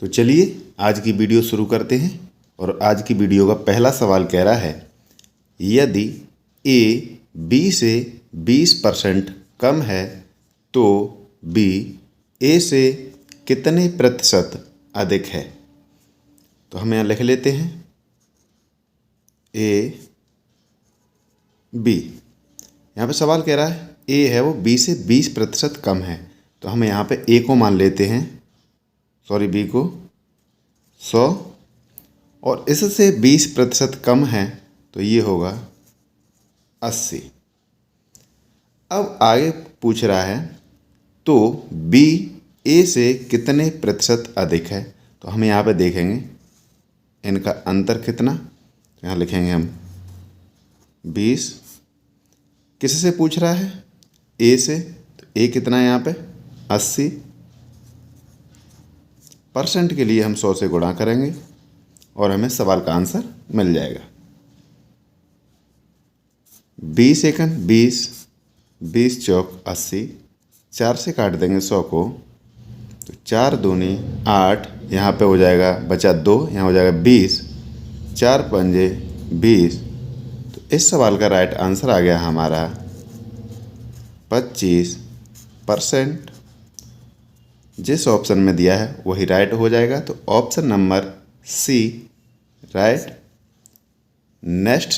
तो चलिए आज की वीडियो शुरू करते हैं। और आज की वीडियो का पहला सवाल कह रहा है, यदि ए बी से 20% कम है तो बी ए से कितने प्रतिशत अधिक है। तो हम यहाँ लिख लेते हैं ए बी। यहाँ पे सवाल कह रहा है ए है वो बी से 20% कम है, तो हम यहाँ पे ए को मान लेते हैं, सॉरी बी को 100, और इससे 20% कम है तो ये होगा 80। अब आगे पूछ रहा है तो बी ए से कितने प्रतिशत अधिक है। तो हम यहाँ पे देखेंगे इनका अंतर कितना, तो यहाँ लिखेंगे हम 20। किससे पूछ रहा है, ए से, तो ए कितना है यहाँ पे 80। परसेंट के लिए हम 100 से गुणा करेंगे और हमें सवाल का आंसर मिल जाएगा। 20 एकन 20, 20 चौक 80, 4 से काट देंगे 100 को, तो 4 दूनी 8, यहाँ पे हो जाएगा बचा 2, यहाँ हो जाएगा 20, 4 पंजे 20। तो इस सवाल का राइट आंसर आ गया हमारा 25%। जिस ऑप्शन में दिया है वही राइट हो जाएगा, तो option number C right. Next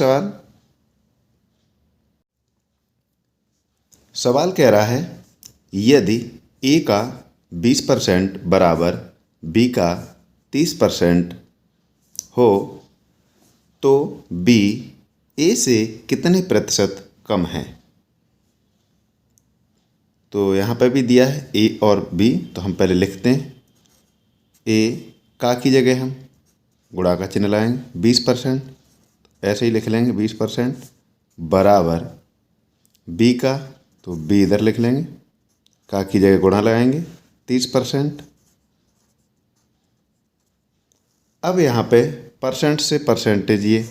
सवाल कह रहा है, यदि ए का 20% बराबर बी का 30% हो तो बी ए से कितने प्रतिशत कम है। तो यहाँ पर भी दिया है ए और बी, तो हम पहले लिखते हैं ए का की जगह हम गुणा का चिन्ह लाएंगे 20%, ऐसे ही लिख लेंगे 20% बराबर बी का, तो बी इधर लिख लेंगे, का की जगह गुणा लगाएंगे 30%। अब यहाँ पे परसेंट से परसेंटेज ये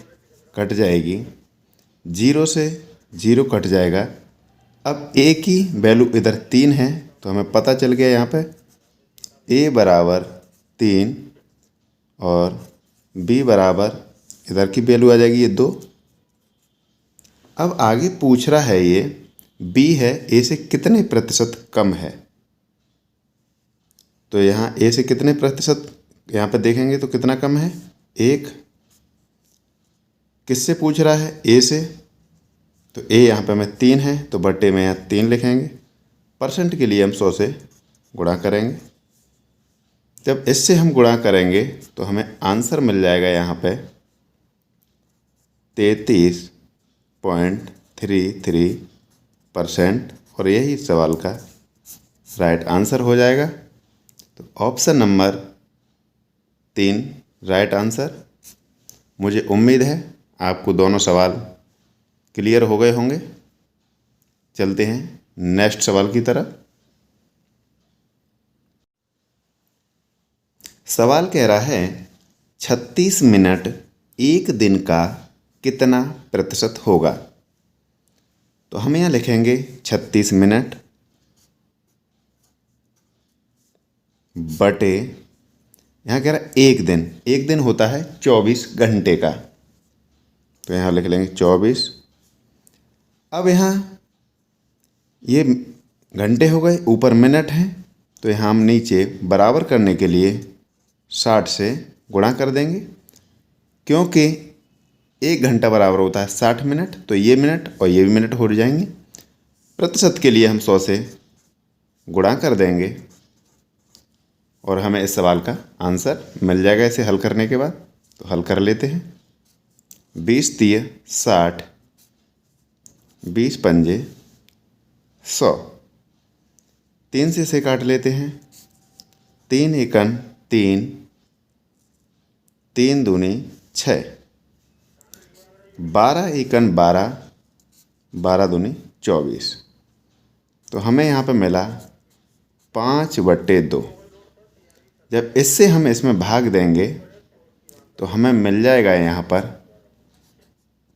कट जाएगी, 0 से 0 कट जाएगा। अब ए की वैल्यू इधर 3 है, तो हमें पता चल गया यहाँ पे ए बराबर 3 और बी बराबर इधर की वैल्यू आ जाएगी ये 2। अब आगे पूछ रहा है ये बी है ए से कितने प्रतिशत कम है। तो यहाँ ए से कितने प्रतिशत यहाँ पे देखेंगे तो कितना कम है 1। किससे पूछ रहा है, ए से, तो ए यहाँ पे हमें 3 है, तो बट्टे में यहाँ 3 लिखेंगे। परसेंट के लिए हम 100 से गुणा करेंगे। जब इससे हम गुणा करेंगे तो हमें आंसर मिल जाएगा यहाँ पे 33.33%, और यही सवाल का राइट आंसर हो जाएगा। तो ऑप्शन नंबर 3 राइट आंसर। मुझे उम्मीद है आपको दोनों सवाल क्लियर हो गए होंगे। चलते हैं नेक्स्ट सवाल की तरफ। सवाल कह रहा है 36 मिनट एक दिन का कितना प्रतिशत होगा। तो हम यहाँ लिखेंगे 36 मिनट बटे, यहाँ कह रहा है एक दिन होता है 24 घंटे का, तो यहाँ लिख लेंगे 24। अब यहाँ ये घंटे हो गए, ऊपर मिनट हैं, तो यहाँ हम नीचे बराबर करने के लिए 60 से गुणा कर देंगे, क्योंकि 1 घंटा बराबर होता है 60 मिनट, तो ये मिनट और ये भी मिनट हो जाएंगे। प्रतिशत के लिए हम 100 से गुणा कर देंगे और हमें इस सवाल का आंसर मिल जाएगा इसे हल करने के बाद। तो हल कर लेते हैं। 20 तिया 60, 20 पंजे 100, 3 से इसे काट लेते हैं, 3 एकन 3, 3 दूनी 6, 12 एकन 12, 12 दूनी 24। तो हमें यहाँ पे मिला 5/2। जब इससे हम इसमें भाग देंगे तो हमें मिल जाएगा यहाँ पर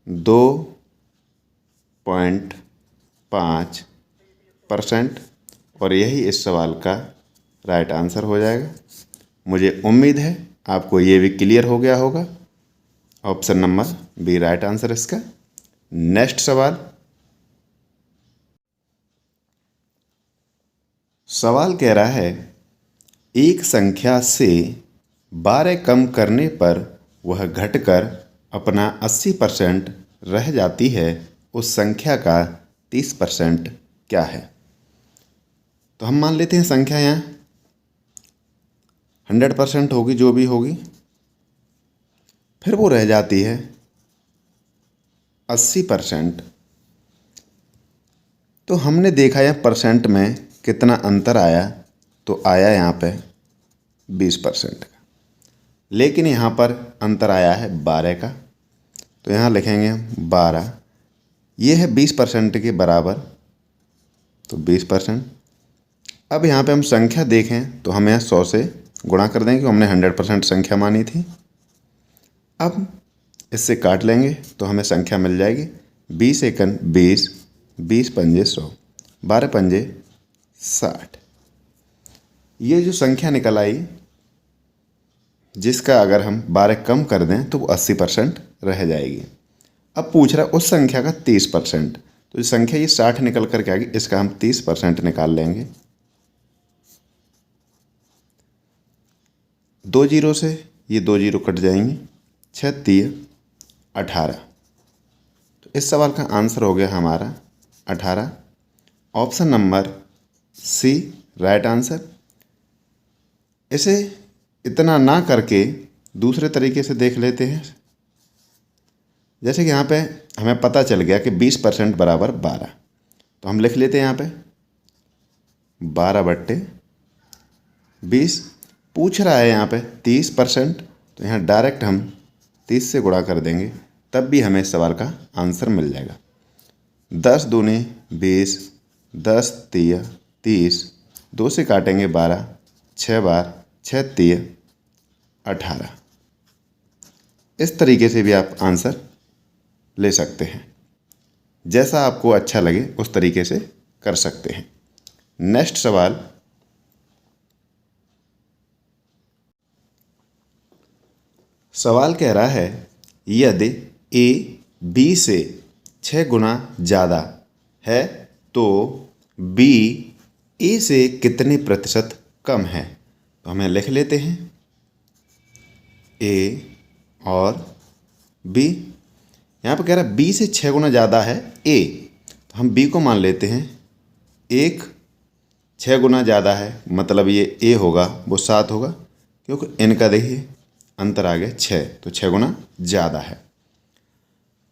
2.5%, और यही इस सवाल का राइट आंसर हो जाएगा। मुझे उम्मीद है आपको ये भी क्लियर हो गया होगा। Option number B right answer इसका। नेक्स्ट सवाल। सवाल कह रहा है एक संख्या से 12 कम करने पर वह घटकर अपना 80% रह जाती है, उस संख्या का 30% क्या है। तो हम मान लेते हैं संख्या यहाँ 100% होगी, जो भी होगी, फिर वो रह जाती है 80%। तो हमने देखा यहाँ परसेंट में कितना अंतर आया, तो आया यहाँ पे 20% का, लेकिन यहाँ पर अंतर आया है 12 का। तो यहाँ लिखेंगे हम 12, ये है 20% के बराबर, तो 20%। अब यहाँ पे हम संख्या देखें तो हम यहाँ 100 से गुणा कर देंगे, हमने 100% संख्या मानी थी। अब इससे काट लेंगे तो हमें संख्या मिल जाएगी 20 एकन 20, 20 पंजे 100, 12 पंजे 60। ये जो संख्या निकल आई, जिसका अगर हम 12 कम कर दें तो वो 80% रह जाएगी। अब पूछ रहा है उस संख्या का 30%। तो जो संख्या ये 60 निकल कर के आ गई, इसका हम 30% निकाल लेंगे। 2 जीरो से ये 2 जीरो कट जाएंगी, 6 तिया 18। तो इस सवाल का आंसर हो गया हमारा 18। Option number C right answer. इसे इतना ना करके दूसरे तरीके से देख लेते हैं। जैसे कि यहाँ पे हमें पता चल गया कि 20% बराबर 12, तो हम लिख लेते हैं यहाँ पे 12/20। पूछ रहा है यहाँ पे 30%, तो यहाँ डायरेक्ट हम 30 से गुणा कर देंगे, तब भी हमें इस सवाल का आंसर मिल जाएगा। 10 दूनी 20, 10 तिया 30, 2 से काटेंगे 12, 6 बार 6 तिया 18। इस तरीके से भी आप आंसर ले सकते हैं, जैसा आपको अच्छा लगे उस तरीके से कर सकते हैं। नेक्स्ट सवाल। सवाल कह रहा है यदि ए बी से 6 गुना ज़्यादा है तो बी ए से कितने प्रतिशत कम है। तो हमें लिख लेते हैं ए और बी। यहाँ पर कह रहा है बी से 6 गुना ज़्यादा है ए, तो हम बी को मान लेते हैं 1। 6 गुना ज़्यादा है मतलब ये ए होगा वो 7 होगा, क्योंकि इनका देखिए अंतर आ गया 6, तो 6 गुना ज़्यादा है।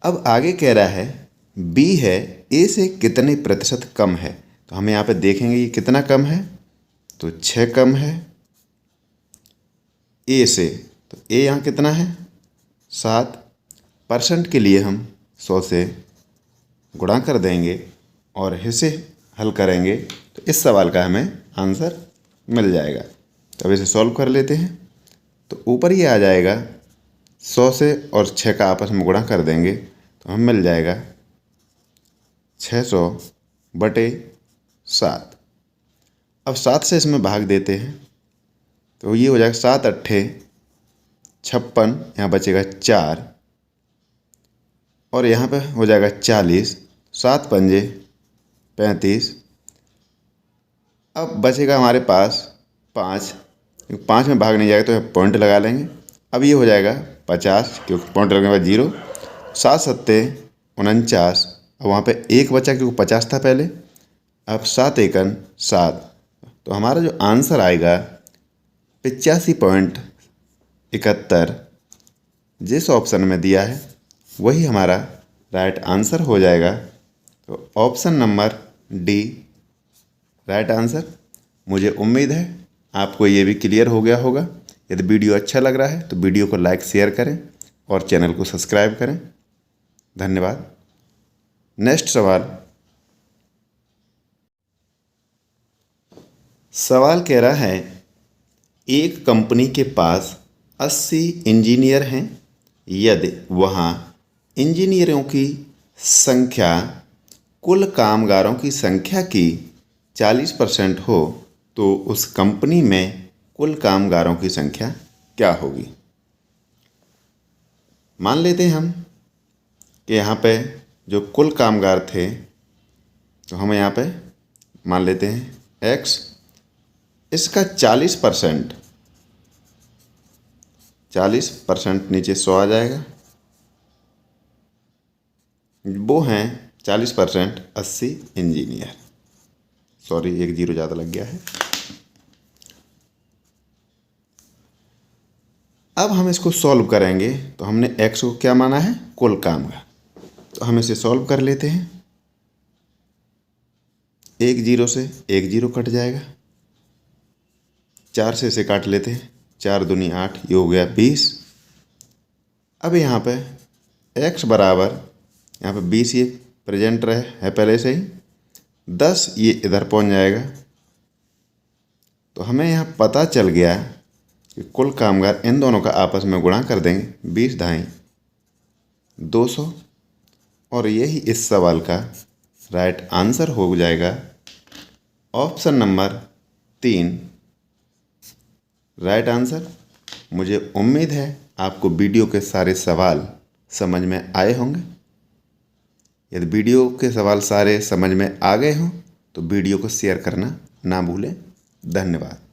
अब आगे कह रहा है बी है ए से कितने प्रतिशत कम है। तो हम यहाँ पे देखेंगे ये कितना कम है, तो 6 कम है ए से। तो ए यहाँ कितना है 7%। के लिए हम 100 से गुणा कर देंगे और इसे हल करेंगे, तो इस सवाल का हमें आंसर मिल जाएगा। तो अब इसे सॉल्व कर लेते हैं। तो ऊपर ये आ जाएगा 100 से और 6 का आपस में गुणा कर देंगे, तो हम मिल जाएगा 600/7। अब 7 से इसमें भाग देते हैं, तो ये हो जाएगा 7 अट्ठे 56, यहाँ बचेगा 4 और यहाँ पे हो जाएगा 40, 7 पंजे 35। अब बचेगा हमारे पास 5, 5 में भाग नहीं जाएगा तो पॉइंट लगा लेंगे। अब ये हो जाएगा 50, क्योंकि पॉइंट लगने के बाद 0। 7 सत्ते 49, अब वहाँ पे 1 बचा क्योंकि 50 था पहले। अब 7 एकन 7, तो हमारा जो आंसर आएगा 85.71, जिस ऑप्शन में दिया है वही हमारा राइट आंसर हो जाएगा। तो option number D right answer. मुझे उम्मीद है आपको ये भी क्लियर हो गया होगा। यदि वीडियो अच्छा लग रहा है तो वीडियो को लाइक शेयर करें और चैनल को सब्सक्राइब करें। धन्यवाद। नेक्स्ट सवाल। सवाल कह रहा है एक कंपनी के पास 80 इंजीनियर हैं। यदि वहाँ इंजीनियरों की संख्या कुल कामगारों की संख्या की 40% हो तो उस कंपनी में कुल कामगारों की संख्या क्या होगी। मान लेते हैं हम कि यहाँ पे जो कुल कामगार थे, तो हम यहाँ पे मान लेते हैं x, इसका 40%, 40% नीचे 100 आ जाएगा, वो हैं 40% 80 इंजीनियर। सॉरी, एक जीरो ज़्यादा लग गया है। अब हम इसको सॉल्व करेंगे तो हमने x को क्या माना है, कुल कामगार, तो हम इसे सॉल्व कर लेते हैं। एक जीरो से एक जीरो कट जाएगा, 4 से इसे काट लेते हैं, 4 दूनी 8, ये हो गया 20। अब यहाँ पे x बराबर, यहाँ पे 20 ये प्रेजेंट है पहले से ही, 10 ये इधर पहुँच जाएगा। तो हमें यहाँ पता चल गया कि कुल कामगार, इन दोनों का आपस में गुणा कर देंगे, 20 ढाई 200, और यही इस सवाल का राइट आंसर हो जाएगा ऑप्शन नंबर 3 राइट आंसर। मुझे उम्मीद है आपको वीडियो के सारे सवाल समझ में आए होंगे। यदि वीडियो के सवाल सारे समझ में आ गए हों तो वीडियो को शेयर करना ना भूलें। धन्यवाद।